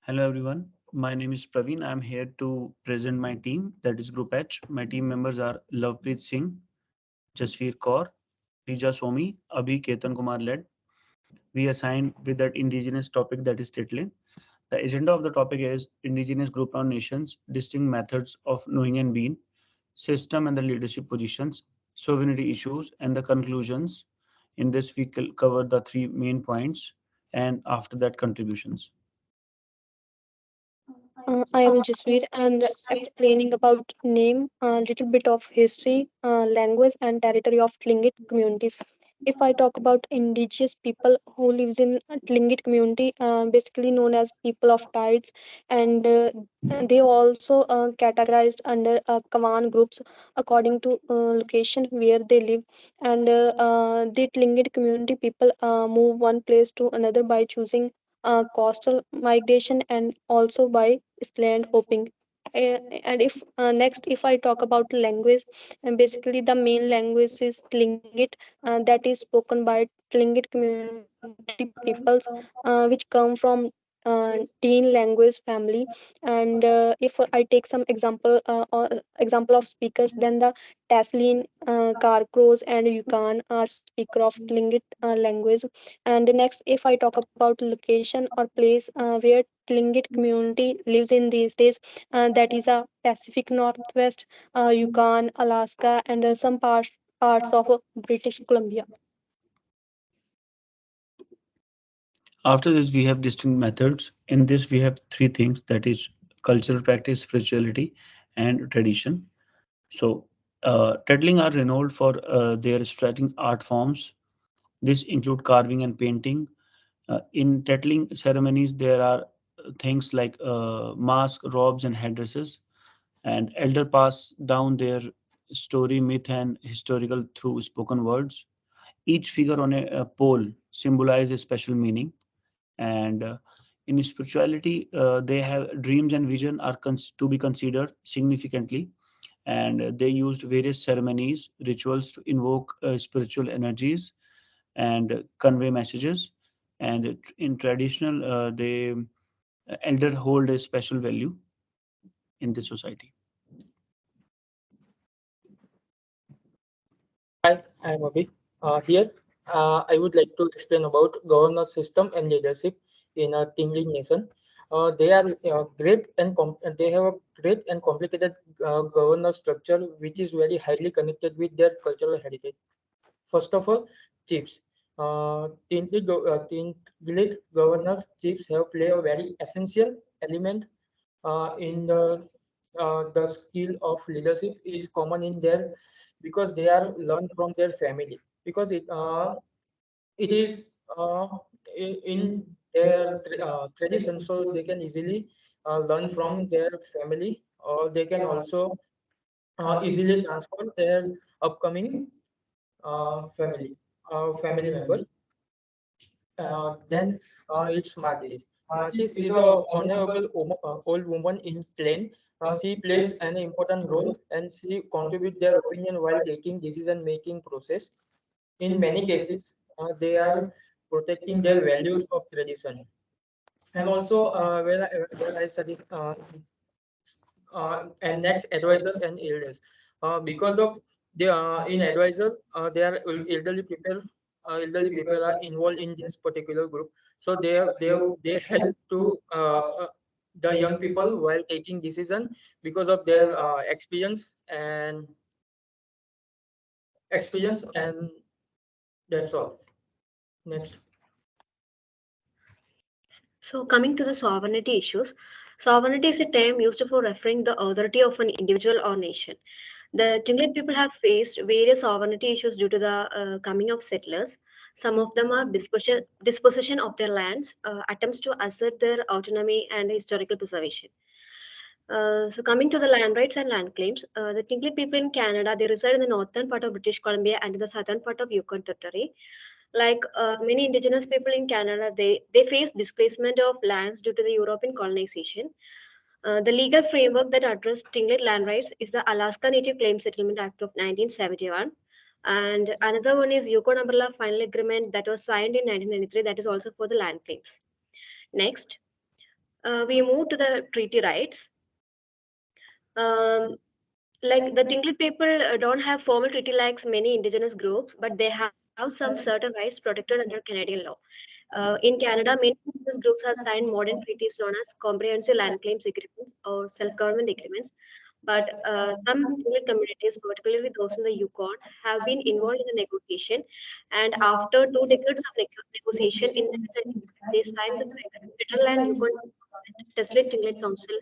Hello everyone, my name is Praveen. I'm here to present my team, that is Group H. My team members are Lovepreet Singh, Jasveer Kaur, Preeja Somy, Abhi KetanKumar Lad. We assigned with that indigenous topic, that is Titling. The agenda of the topic is indigenous group of nations, distinct methods of knowing and being, system and the leadership positions, sovereignty issues, and the conclusions. In this, we cover the three main points and after that, contributions. I am Jasveer and explaining about name, a little bit of history, language and territory of Tlingit communities. If I talk about indigenous people who lives in Tlingit community, basically known as people of tides, and they also categorized under Kawan groups according to location where they live. And the Tlingit community people move one place to another by choosing coastal migration and also by land hopping. And if next, if I talk about language, and basically the main language is Tlingit, that is spoken by Tlingit community peoples, which come from Teen language family. And if I take some example of speakers, then the Taslin, Karkros, and Yukon are speaker of Tlingit language. And next, if I talk about location or place where Tlingit community lives in these days, that is a Pacific Northwest, Yukon, Alaska, and some parts of British Columbia. After this, we have distinct methods. In this, we have three things, that is cultural practice, spirituality, and tradition. So, Tedling are renowned for their striking art forms. This include carving and painting. In Tetling ceremonies, there are things like mask, robes, and headdresses. And elder pass down their story, myth, and historical through spoken words. Each figure on a pole symbolizes a special meaning. And in spirituality, they have dreams and vision are to be considered significantly, and they used various ceremonies, rituals to invoke spiritual energies and convey messages. And in traditional, they elder hold a special value in the society. Hi, I am Abhi. Here, I would like to explain about governance system and leadership in a tingling nation. They are they have a great and complicated governance structure, which is very highly connected with their cultural heritage. First of all, chiefs. Tingling governance chiefs have play a very essential element in the skill of leadership is common in their because they are learned from their family because it is in their tradition, so they can easily learn from their family, or they can also easily transfer their upcoming family members. Then it's Matis. Matis is a honorable old woman in plain. She plays an important role and she contribute their opinion while taking decision making process. In many cases, they are protecting their values of tradition. And also, where I studied and next advisors and elders, because of the in advisor, they are elderly people are involved in this particular group, so they help to the young people while taking decision because of their experience, and that's all. Next. So, coming to the sovereignty issues, sovereignty is a term used for referring the authority of an individual or nation. The Tlingit people have faced various sovereignty issues due to the coming of settlers. Some of them are dispossession of their lands, attempts to assert their autonomy, and historical preservation. So coming to the land rights and land claims, the Tlingit people in Canada, they reside in the northern part of British Columbia and in the southern part of Yukon Territory. Like many indigenous people in Canada, they face displacement of lands due to the European colonization. The legal framework that addressed Tlingit land rights is the Alaska Native Claims Settlement Act of 1971. And another one is Yukon Umbrella Final Agreement that was signed in 1993, that is also for the land claims. Next, We move to the treaty rights. Um, like the Tlingit people don't have formal treaty like many indigenous groups, but they have some certain rights protected under Canadian law. In Canada, many indigenous groups have signed modern treaties known as comprehensive land claims agreements or self-government agreements. But some Tlingit communities, particularly those in the Yukon, have been involved in the negotiation. And after 2 decades of negotiation in 1995, they signed the Federal and Yukon Desolate Tlingit Council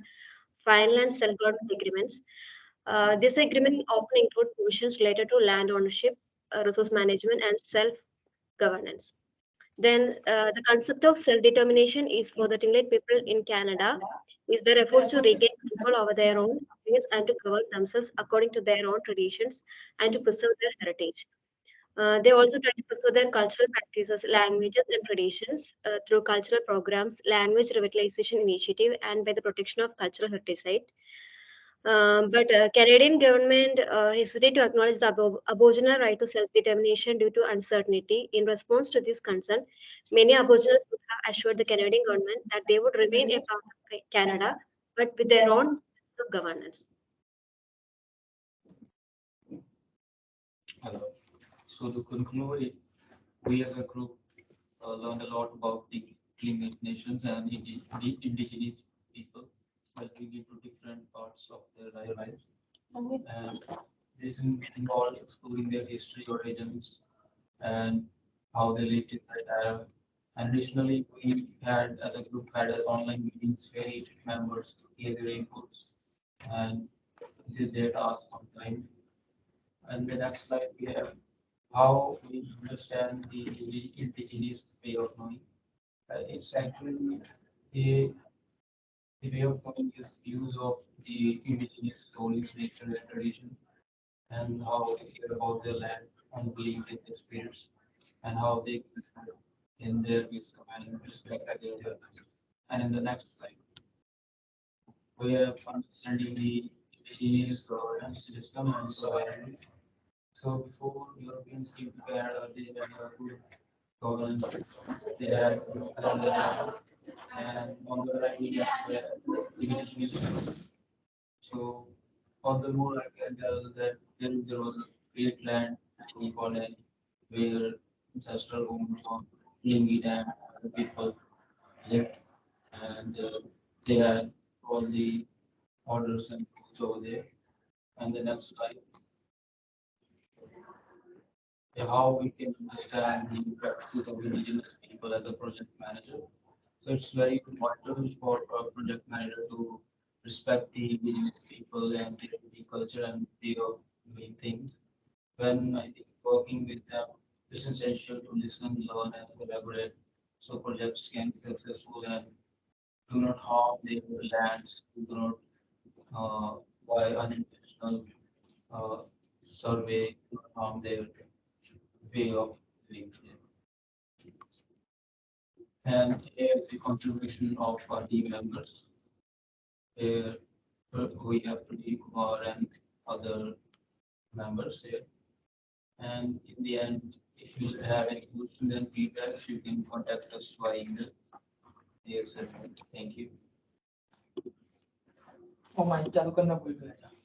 final and self-government agreements. This agreement often include provisions related to land ownership, resource management, and self-governance. Then the concept of self-determination is for the Tlingit people in Canada is their efforts to regain control over their own affairs and to govern themselves according to their own traditions and to preserve their heritage. They also try to preserve their cultural practices, languages, and traditions through cultural programs, language revitalization initiative, and by the protection of cultural heritage site. But Canadian government hesitate to acknowledge the Aboriginal right to self-determination due to uncertainty. In response to this concern, many Aboriginals would have assured the Canadian government that they would remain a part of Canada, but with their own system of governance. Hello. So to conclude, we as a group learned a lot about the climate nations and the indigenous people by looking into different parts of their lives. And this involved exploring their history, origins, and how they lived in that era. And additionally, we had, as a group, had online meetings where each members gave their inputs and did their tasks on time. And the next slide, we have how we understand the indigenous way of knowing. It's actually the, the way of knowing is use of the indigenous stories, nature, and tradition, and how they care about their land and believe in their spirits, and how they in their wisdom and respect their elders. And in the next slide, we have understanding the indigenous governance system and sovereignty. So before Europeans came to Canada, they had a good governance system. They had on the land, and on the right we have the indigenous people. So furthermore, I can tell that there was a great land in Holland where ancestral homes of Tlingit and other people lived, and they had all the orders and rules over there. And the next slide, how we can understand the practices of indigenous people as a project manager. So it's very important for a project manager to respect the indigenous people and their unique culture and way of doing things. When I think working with them, it's essential to listen, learn, and collaborate so projects can be successful and do not harm their lands, do not by unintentional uh, survey, do not harm their way of doing things. And here is the contribution of our team members. Here we have Praveen Kumar and other members here. And in the end, if you have any questions and feedback, you can contact us via email. Yes, sir. Thank you. Oh my, चालू करना भूल गया था.